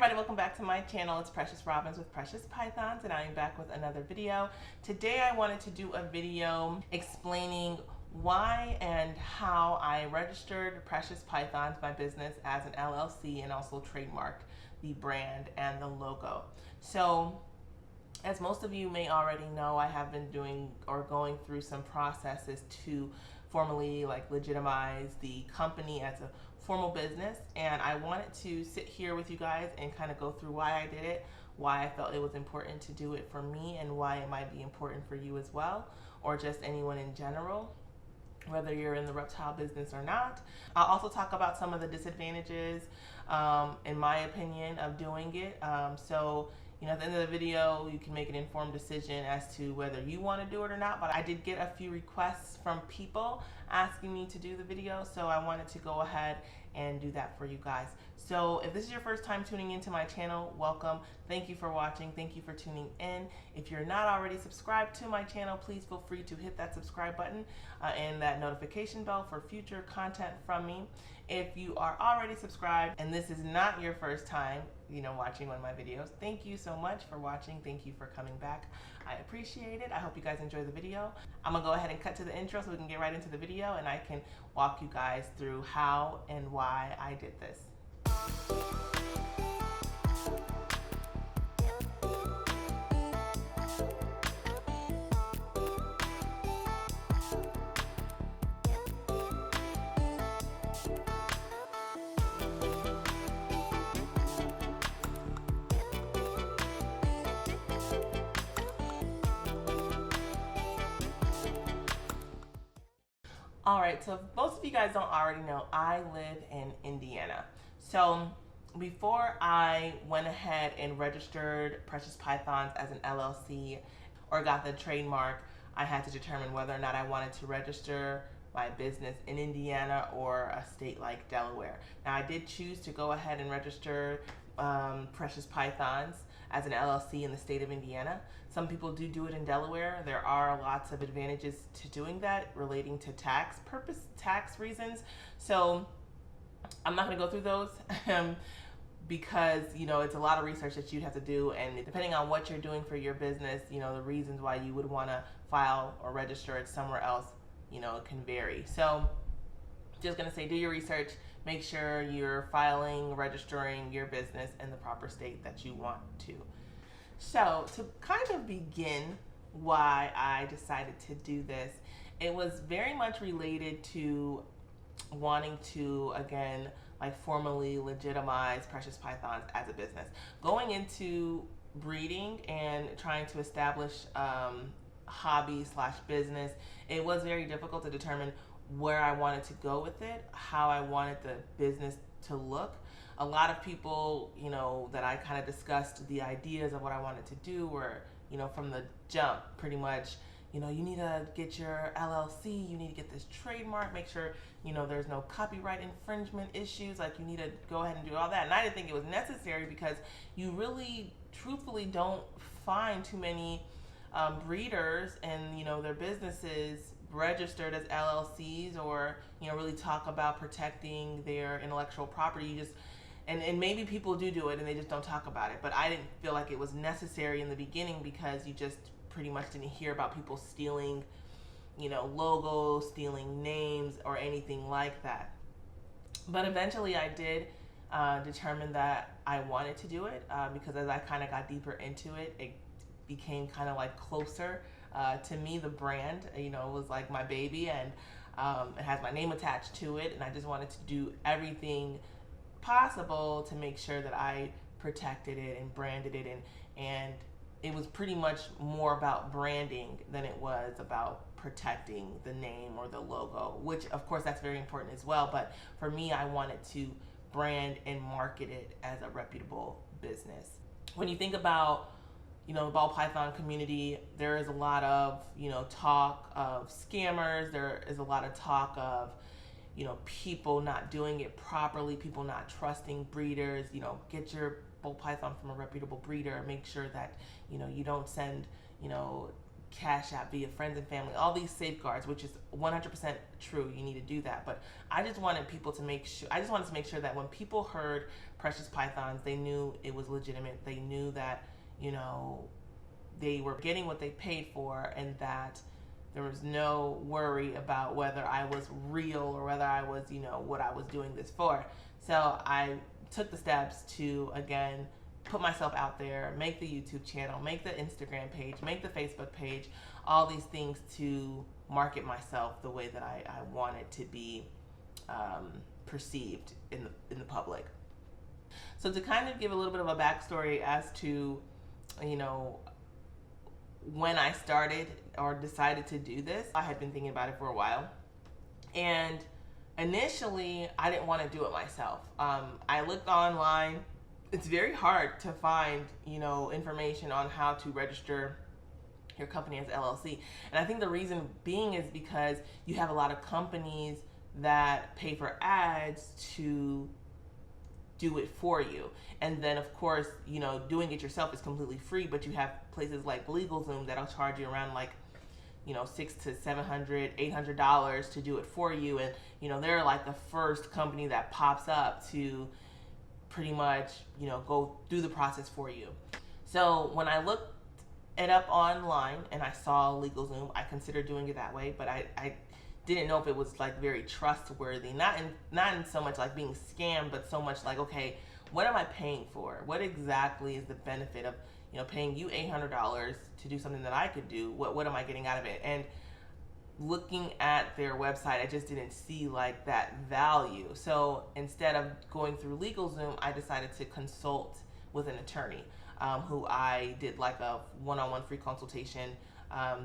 everybody, welcome back to my channel. It's Precious Robbins with Precious Pythons, and I am back with another video. Today I wanted to do a video explaining why and how I registered Precious Pythons, my business, as an LLC, and also trademarked the brand and the logo. So as most of you may already know, I have been doing or going through some processes to formally legitimize the company as a formal business, and I wanted to sit here with you guys and kind of go through why I did it, why I felt it was important to do it for me, and why it might be important for you as well, or just anyone in general, whether you're in the reptile business or not. I'll also talk about some of the disadvantages, in my opinion, of doing it. So at the end of the video, you can make an informed decision as to whether you want to do it or not. But I did get a few requests from people asking me to do the video, so I wanted to go ahead and do that for you guys. So if this is your first time tuning into my channel, welcome. Thank you for watching. Thank you for tuning in. If you're not already subscribed to my channel, please feel free to hit that subscribe button and that notification bell for future content from me. If you are already subscribed and this is not your first time, watching one of my videos, thank you so much for watching. Thank you for coming back. I appreciate it. I hope you guys enjoy the video. I'm gonna go ahead and cut to the intro so we can get right into the video and I can walk you guys through how and why I did this. All right, so if most of you guys don't already know, I live in Indiana. So before I went ahead and registered Precious Pythons as an LLC or got the trademark, I had to determine whether or not I wanted to register my business in Indiana or a state like Delaware. Now, I did choose to go ahead and register Precious Pythons as an LLC in the state of Indiana. Some people do it in Delaware. There are lots of advantages to doing that relating to tax reasons. So I'm not gonna go through those because it's a lot of research that you'd have to do, and depending on what you're doing for your business, the reasons why you would wanna file or register it somewhere else, it can vary. So just gonna say, do your research, make sure you're filing, registering your business in the proper state that you want to. So to kind of begin why I decided to do this, it was very much related to wanting to, again, formally legitimize Precious Pythons as a business. Going into breeding and trying to establish hobby/business, it was very difficult to determine where I wanted to go with it, how I wanted the business to look. A lot of people, that I kind of discussed the ideas of what I wanted to do were, from the jump, pretty much, you need to get your LLC, you need to get this trademark, make sure, there's no copyright infringement issues, you need to go ahead and do all that. And I didn't think it was necessary because you really, truthfully don't find too many breeders and, their businesses registered as LLCs or, really talk about protecting their intellectual property. You just, and maybe people do it and they just don't talk about it. But I didn't feel like it was necessary in the beginning because you just pretty much didn't hear about people stealing, logos, stealing names or anything like that. But eventually I did determine that I wanted to do it because as I kind of got deeper into it, it became kind of closer to me. The brand, it was like my baby, and it has my name attached to it, and I just wanted to do everything possible to make sure that I protected it and branded it, and it was pretty much more about branding than it was about protecting the name or the logo, which of course that's very important as well. But for me, I wanted to brand and market it as a reputable business. When you think about the ball python community, there is a lot of talk of scammers. There is a lot of talk of people not doing it properly, people not trusting breeders. Get your bull python from a reputable breeder. Make sure that you don't send Cash App via friends and family, all these safeguards, which is 100% true. You need to do that. But I just wanted people to make sure, I just wanted to make sure that when people heard Precious Pythons, they knew it was legitimate. They knew that, you know, they were getting what they paid for, and that there was no worry about whether I was real or whether I was, you know, what I was doing this for. So I took the steps to, again, put myself out there, make the YouTube channel, make the Instagram page, make the Facebook page, all these things to market myself the way that I wanted to be perceived in the public. So to kind of give a little bit of a backstory as to, you know, when I started or decided to do this, I had been thinking about it for a while. And initially, I didn't want to do it myself. I looked online. It's very hard to find, you know, information on how to register your company as LLC. And I think the reason being is because you have a lot of companies that pay for ads to do it for you. And then of course, you know, doing it yourself is completely free, but you have places like LegalZoom that'll charge you around like, you know, $600 to $700, $800 to do it for you. And, you know, they're like the first company that pops up to pretty much, you know, go through the process for you. So when I looked it up online and I saw LegalZoom, I considered doing it that way, but I didn't know if it was like very trustworthy, not in so much like being scammed, but so much like, okay, what am I paying for? What exactly is the benefit of, you know, paying you $800 to do something that I could do? What am I getting out of it? And looking at their website, I just didn't see like that value. So instead of going through LegalZoom, I decided to consult with an attorney who I did like a one-on-one free consultation.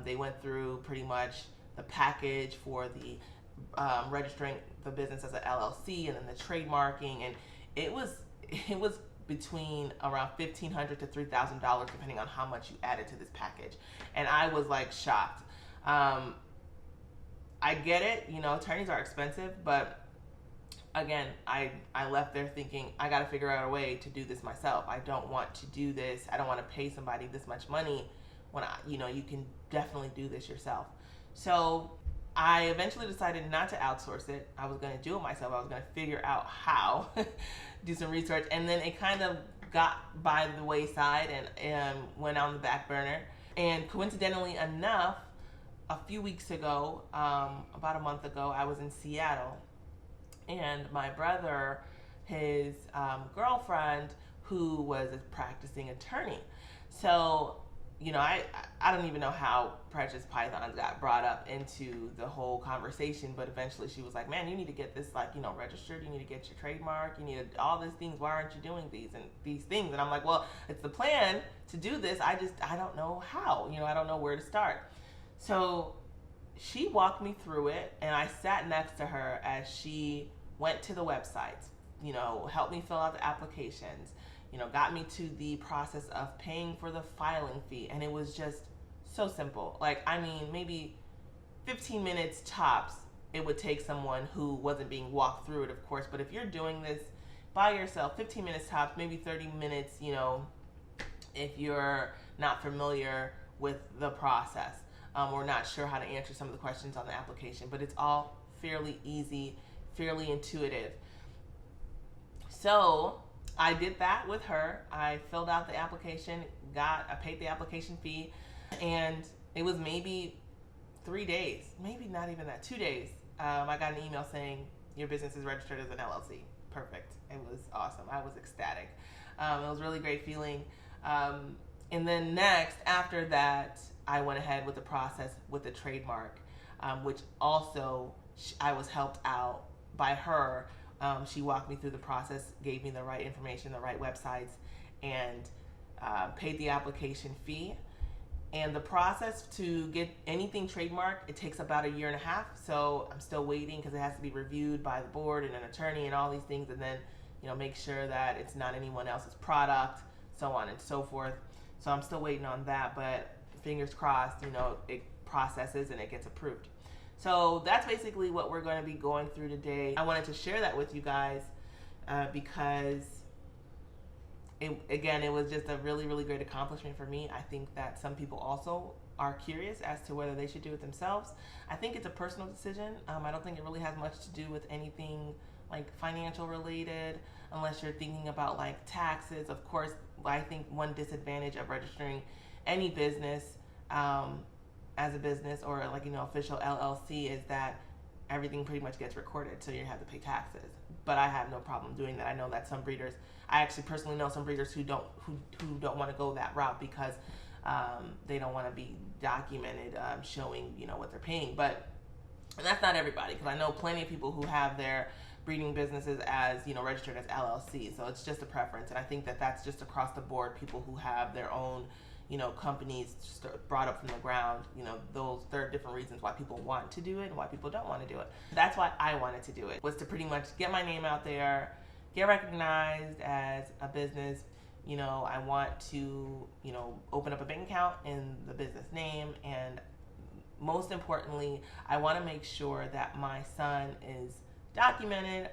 They went through pretty much the package for the registering the business as an LLC, and then the trademarking, and it was between around $1,500 to $3,000 depending on how much you added to this package. And I was like shocked. I get it, you know, attorneys are expensive, but again, I left there thinking I got to figure out a way to do this myself. I don't want to do this. I don't want to pay somebody this much money when you know, you can definitely do this yourself. So I eventually decided not to outsource it. I was going to do it myself. I was going to figure out how, do some research, and then it kind of got by the wayside and went on the back burner. And coincidentally enough, a few weeks ago, about a month ago, I was in Seattle, and my brother, his girlfriend, who was a practicing attorney. So, you know, I don't even know how Precious Pythons got brought up into the whole conversation, but eventually she was like, man, you need to get this, like, you know, registered. You need to get your trademark. You need all these things. Why aren't you doing these things? And I'm like, well, it's the plan to do this. I don't know how, you know, I don't know where to start. So she walked me through it, and I sat next to her as she went to the website, you know, helped me fill out the applications, you know, got me to the process of paying for the filing fee. And it was just so simple. Like, I mean, maybe 15 minutes tops it would take someone who wasn't being walked through it, of course. But if you're doing this by yourself, 15 minutes tops, maybe 30 minutes, you know, if you're not familiar with the process or not sure how to answer some of the questions on the application. But it's all fairly easy, fairly intuitive. So I did that with her. I filled out the application, I paid the application fee, and it was maybe 3 days, maybe not even that, 2 days. I got an email saying your business is registered as an LLC. Perfect. It was awesome. I was ecstatic. It was a really great feeling. And then next, after that, I went ahead with the process with the trademark, which also I was helped out by her. She walked me through the process, gave me the right information, the right websites, and paid the application fee. And the process to get anything trademarked, it takes about 1.5 years. So I'm still waiting because it has to be reviewed by the board and an attorney and all these things, and then, you know, make sure that it's not anyone else's product, so on and so forth. So I'm still waiting on that, but fingers crossed, you know, it processes and it gets approved. So that's basically what we're going to be going through today. I wanted to share that with you guys because it was just a really, really great accomplishment for me. I think that some people also are curious as to whether they should do it themselves. I think it's a personal decision. I don't think it really has much to do with anything like financial related, unless you're thinking about like taxes. Of course, I think one disadvantage of registering any business as a business or like, official LLC is that everything pretty much gets recorded, so you have to pay taxes. But I have no problem doing that. I know that some breeders, I actually personally know some breeders who don't want to go that route because they don't want to be documented showing what they're paying. And that's not everybody, because I know plenty of people who have their breeding businesses as registered as LLC. So it's just a preference, and I think that that's just across the board. People who have their own companies brought up from the ground, there are different reasons why people want to do it and why people don't want to do it. That's why I wanted to do it, was to pretty much get my name out there, get recognized as a business. I want to, open up a bank account in the business name, and most importantly, I want to make sure that my son is documented,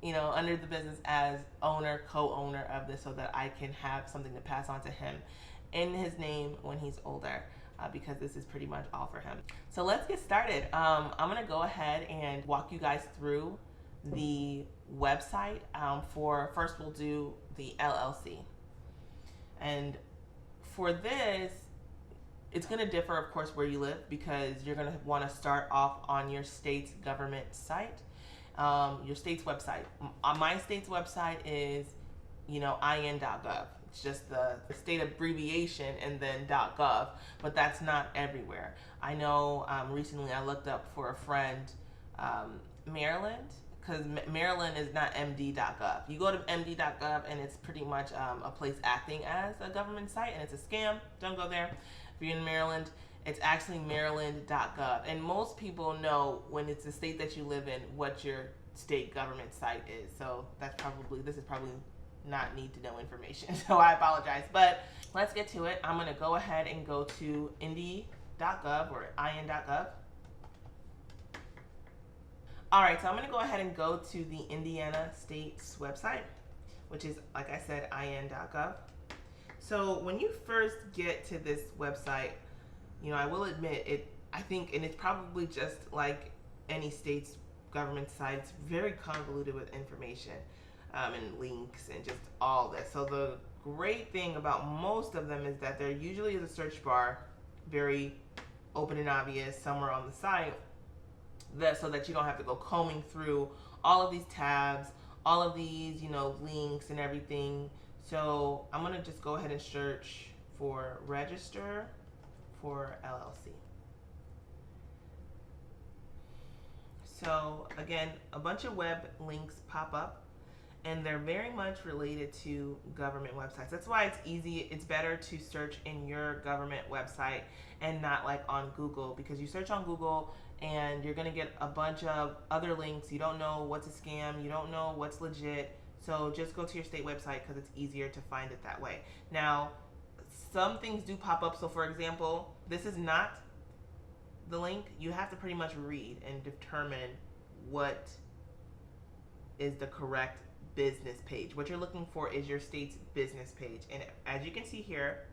under the business as owner, co-owner of this, so that I can have something to pass on to him in his name when he's older, because this is pretty much all for him. So let's get started. I'm gonna go ahead and walk you guys through the website. First we'll do the LLC. And for this, it's gonna differ, of course, where you live, because you're gonna wanna start off on your state's government site, your state's website. My state's website is, in.gov. It's just the state abbreviation and then .gov, but that's not everywhere. I know recently I looked up for a friend, Maryland, because Maryland is not md.gov. You go to md.gov and it's pretty much a place acting as a government site, and it's a scam. Don't go there. If you're in Maryland, it's actually maryland.gov. And most people know, when it's the state that you live in, what your state government site is. So this is probably not need to know information, so I apologize. But let's get to it. I'm going to go ahead and go to indy.gov or in.gov. All right, so I'm going to go ahead and go to the Indiana State's website, which is, like I said, in.gov. So when you first get to this website, I will admit I think, and it's probably just like any state's government site, it's very convoluted with information. And links and just all this. So the great thing about most of them is that there usually is a search bar, very open and obvious, somewhere on the site, so that you don't have to go combing through all of these tabs, all of these, links and everything. So I'm gonna just go ahead and search for register for LLC. So again, a bunch of web links pop up, and they're very much related to government websites. That's why it's easy. It's better to search in your government website and not like on Google, because you search on Google and you're gonna get a bunch of other links. You don't know what's a scam. You don't know what's legit. So just go to your state website, because it's easier to find it that way. Now, some things do pop up. So for example, this is not the link. You have to pretty much read and determine what is the correct business page. What you're looking for is your state's business page. And as you can see here,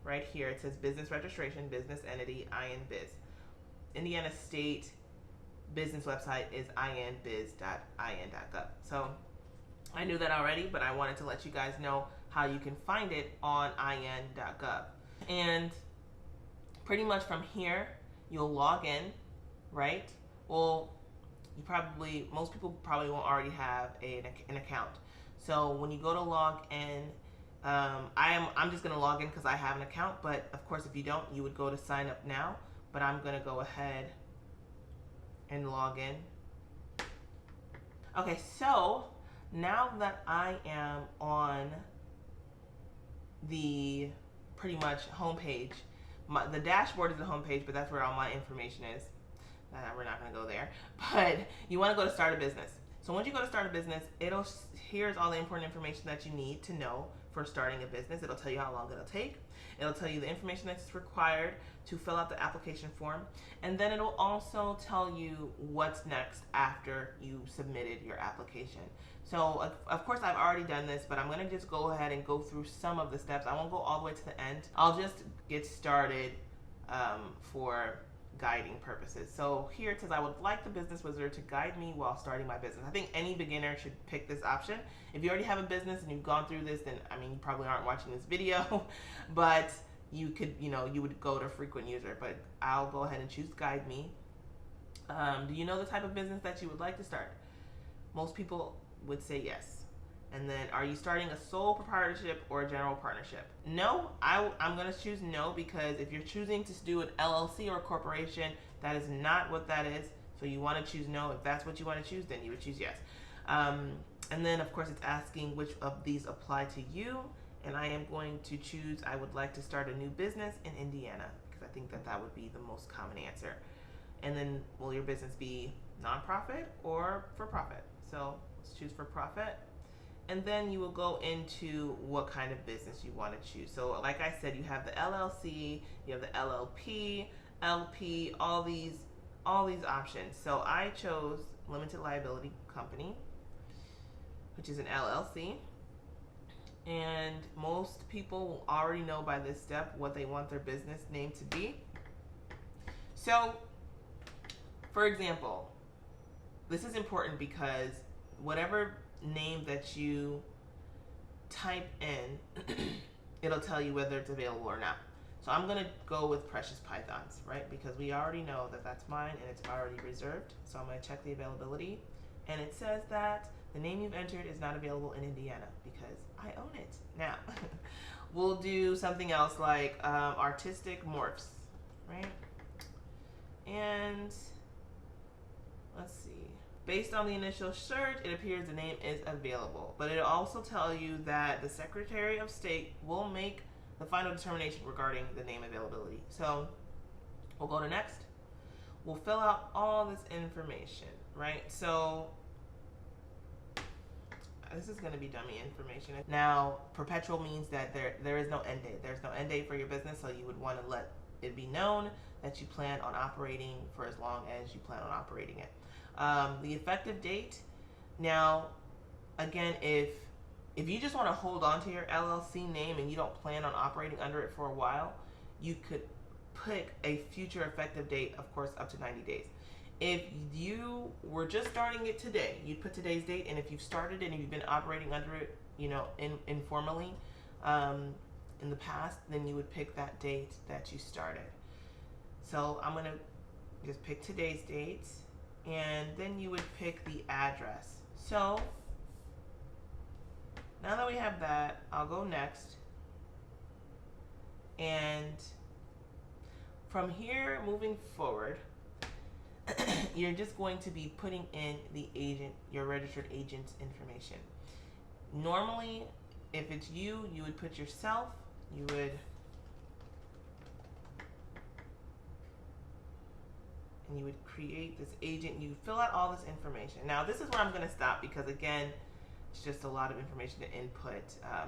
right here, it says business registration, business entity, INBiz. Indiana State business website is inbiz.in.gov. So I knew that already, but I wanted to let you guys know how you can find it on in.gov. And pretty much from here, you'll log in, right? Well, most people probably won't already have an account. So when you go to log in, I'm just going to log in because I have an account. But of course, if you don't, you would go to sign up now. But I'm going to go ahead and log in. Okay, so now that I am on the pretty much homepage, the dashboard is the homepage, but that's where all my information is. We're not going to go there, but you want to go to start a business. So once you go to start a business, here's all the important information that you need to know for starting a business. It'll tell you how long it'll take. It'll tell you the information that's required to fill out the application form. And then it'll also tell you what's next after you submitted your application. So of course I've already done this, but I'm gonna just go ahead and go through some of the steps. I won't go all the way to the end. I'll just get started for guiding purposes. So here it says, I would like the Business Wizard to guide me while starting my business. I think any beginner should pick this option. If you already have a business and you've gone through this, then I mean, you probably aren't watching this video, but you could, you would go to frequent user, but I'll go ahead and choose guide me. Do you know the type of business that you would like to start? Most people would say yes. And then, are you starting a sole proprietorship or a general partnership? No, I'm going to choose no, because if you're choosing to do an LLC or a corporation, that is not what that is. So you want to choose no. If that's what you want to choose, then you would choose yes. And then, of course, it's asking which of these apply to you. And I am going to choose, I would like to start a new business in Indiana, because I think that that would be the most common answer. And then, will your business be nonprofit or for profit? So let's choose for profit. And then you will go into what kind of business you want to choose. So like I said, you have the LLC, you have the LLP, LP, all these options. So I chose limited liability company, which is an LLC. And most people already know by this step what they want their business name to be. So, for example, this is important because whatever name that you type in, it'll tell you whether it's available or not. So I'm going to go with Precious Pythons, right? Because we already know that that's mine and it's already reserved. So I'm going to check the availability. And it says that the name you've entered is not available in Indiana because I own it. Now, we'll do something else like Artistic Morphs, right? And let's see. Based on the initial search, it appears the name is available. But it'll also tell you that the Secretary of State will make the final determination regarding the name availability. So we'll go to next. We'll fill out all this information, right? So this is going to be dummy information. Now, perpetual means that there is no end date. There's no end date for your business, so you would want to let it be known that you plan on operating for as long as you plan on operating it. The effective date. Now, again, if you just want to hold on to your LLC name and you don't plan on operating under it for a while, you could pick a future effective date, of course, up to 90 days. If you were just starting it today, you'd put today's date, and if you've started it and you've been operating under it, informally in the past, then you would pick that date that you started. So I'm going to just pick today's date. And then you would pick the address. So now that we have that, I'll go next. And from here moving forward, you're just going to be putting in your registered agent's information. Normally, if it's you would put yourself, you would create this agent. You fill out all this information. Now, this is where I'm going to stop because, again, it's just a lot of information to input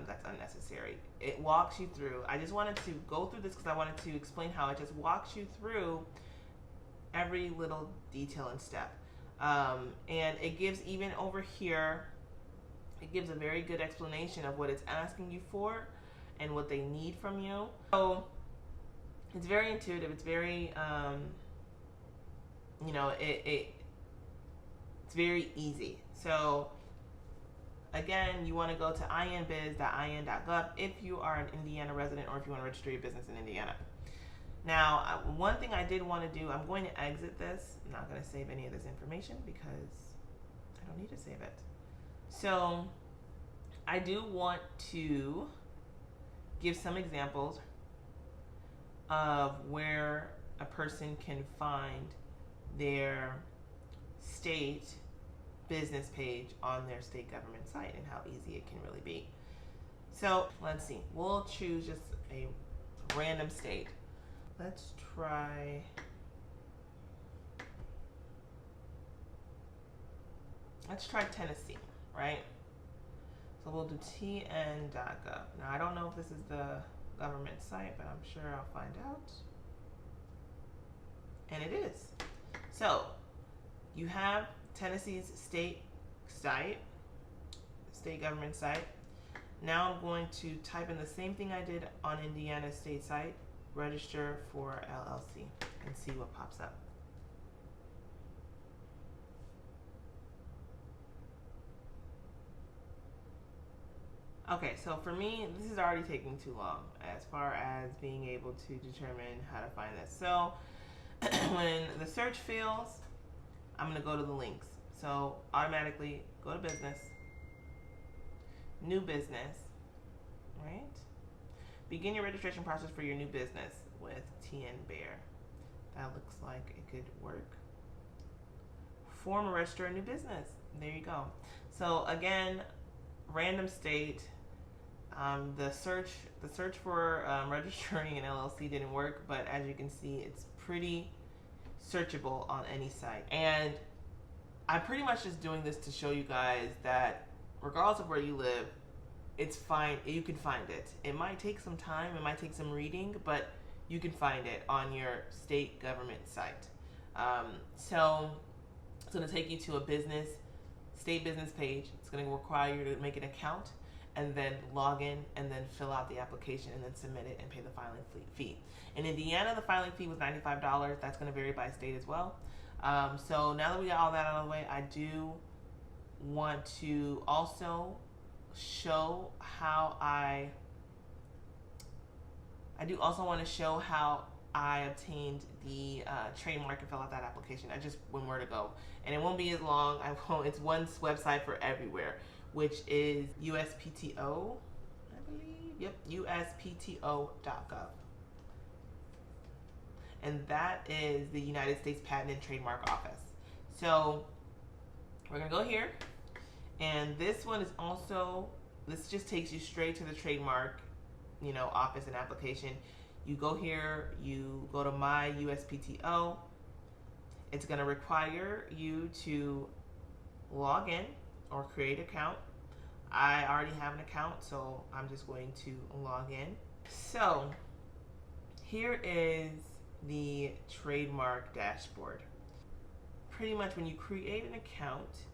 that's unnecessary. It walks you through. I just wanted to go through this because I wanted to explain how it just walks you through every little detail and step. And it gives, even over here, it gives a very good explanation of what it's asking you for and what they need from you. So it's very intuitive. It's very... it's very easy. So again, you want to go to inbiz.in.gov if you are an Indiana resident or if you want to register your business in Indiana. Now, one thing I did want to do, I'm going to exit this. I'm not going to save any of this information because I don't need to save it. So I do want to give some examples of where a person can find their state business page on their state government site and how easy it can really be. So let's see, we'll choose just a random state. Let's try Tennessee, right? So we'll do tn.gov. Now I don't know if this is the government site, but I'm sure I'll find out. And it is. So you have Tennessee's state site, state government site. Now I'm going to type in the same thing I did on Indiana's state site, register for LLC, and see what pops up. Okay, so for me, this is already taking too long as far as being able to determine how to find this. So when the search fails, I'm going to go to the links. So automatically go to business, new business, right? Begin your registration process for your new business with TN Bear. That looks like it could work. Form or register a new business. There you go. So again, random state. The search for registering an LLC didn't work, but as you can see, it's pretty searchable on any site. And I'm pretty much just doing this to show you guys that regardless of where you live, it's fine. You can find it. It might take some time. It might take some reading, but you can find it on your state government site. So it's going to take you to a state business page. It's going to require you to make an account and then log in and then fill out the application and then submit it and pay the filing fee. In Indiana, the filing fee was $95. That's going to vary by state as well. So now that we got all that out of the way, I do want to also show how I obtained the trademark and fill out that application. I just went where to go, and it won't be as long. It's one website for everywhere, which is USPTO, I believe. Yep, USPTO.gov. And that is the United States Patent and Trademark Office. So we're gonna go here, and this one is also, this just takes you straight to the trademark, office and application. You go here, you go to My USPTO. It's gonna require you to log in or create an account. I already have an account, so I'm just going to log in. So here is the trademark dashboard. Pretty much when you create an account,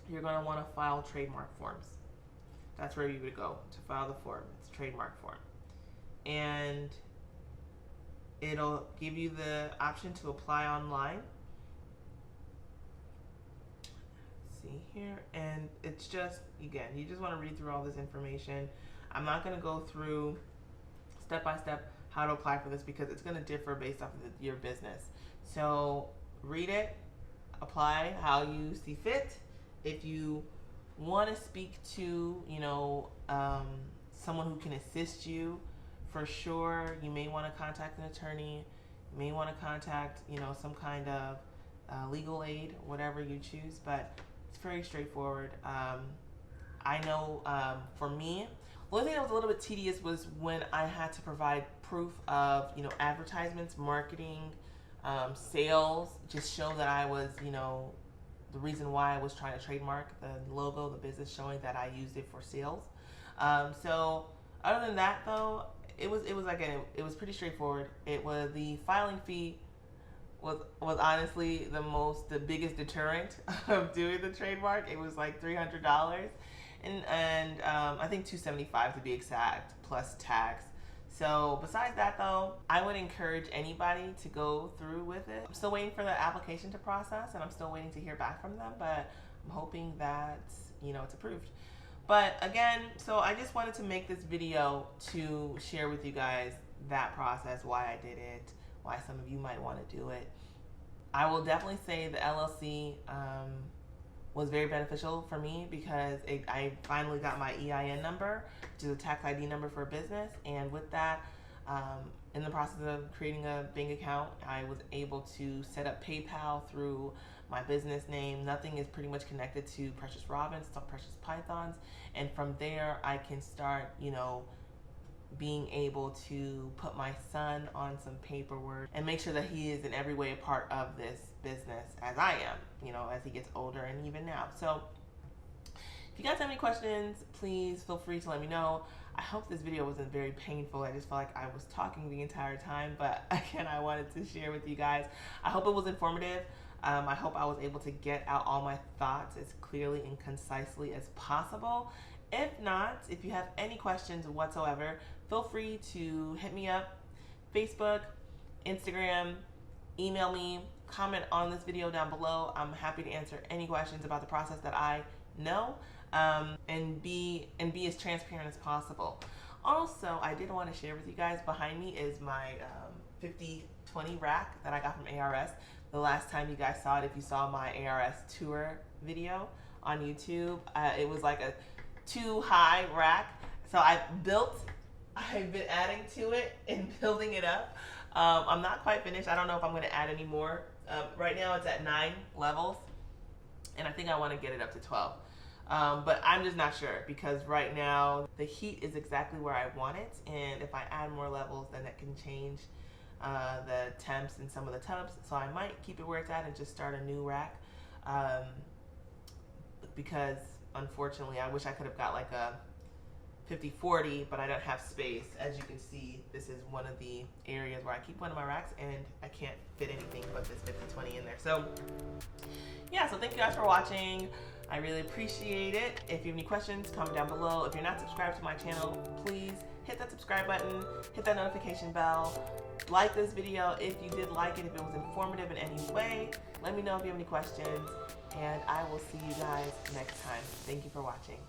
you're going to want to file trademark forms. That's where you would go to file the form. It's a trademark form. And it'll give you the option to apply online. See here, and it's just, again, you just want to read through all this information. I'm not going to go through step by step how to apply for this because it's going to differ based off of your business. So read it, apply how you see fit. If you want to speak to someone who can assist you, for sure you may want to contact an attorney. You may want to contact some kind of legal aid, whatever you choose, but it's very straightforward. I know for me, the only thing that was a little bit tedious was when I had to provide proof of advertisements, marketing, sales, just show that I was the reason why I was trying to trademark the logo, the business, showing that I used it for sales. So other than that though, it was pretty straightforward. It was, the filing fee was honestly the biggest deterrent of doing the trademark. It was like $300 and I think $275 to be exact, plus tax. So besides that though, I would encourage anybody to go through with it. I'm still waiting for the application to process, and I'm still waiting to hear back from them, but I'm hoping that it's approved. But again, so I just wanted to make this video to share with you guys that process, why I did it, why some of you might want to do it. I will definitely say the LLC was very beneficial for me because I finally got my EIN number, which is a tax ID number for a business. And with that, in the process of creating a bank account, I was able to set up PayPal through my business name. Nothing is pretty much connected to Precious Robins, to Precious Pythons. And from there, I can start, being able to put my son on some paperwork and make sure that he is in every way a part of this business as I am, as he gets older and even now. So If you guys have any questions, please feel free to let me know. I hope this video wasn't very painful. I just felt like I was talking the entire time, but again, I wanted to share with you guys. I hope it was informative. I hope I was able to get out all my thoughts as clearly and concisely as possible. If not, if you have any questions whatsoever, feel free to hit me up, Facebook, Instagram, email me, comment on this video down below. I'm happy to answer any questions about the process that I know, and be as transparent as possible. Also, I did want to share with you guys, behind me is my 50/20 rack that I got from ARS. The last time you guys saw it, if you saw my ARS tour video on YouTube, it was like a 2-high rack. So I've been adding to it and building it up. I'm not quite finished. I don't know if I'm going to add any more. Right now it's at 9 levels, and I think I want to get it up to 12. But I'm just not sure, because right now the heat is exactly where I want it, and if I add more levels, then that can change the temps in some of the tubs. So I might keep it where it's at and just start a new rack, because unfortunately I wish I could have got like a 50/40, but I don't have space. As you can see, this is one of the areas where I keep one of my racks, and I can't fit anything but this 50/20 in there. So yeah, so thank you guys for watching. I really appreciate it. If you have any questions, comment down below. If you're not subscribed to my channel, please hit that subscribe button, hit that notification bell, like this video if you did like it, if it was informative in any way. Let me know if you have any questions, and I will see you guys next time. Thank you for watching.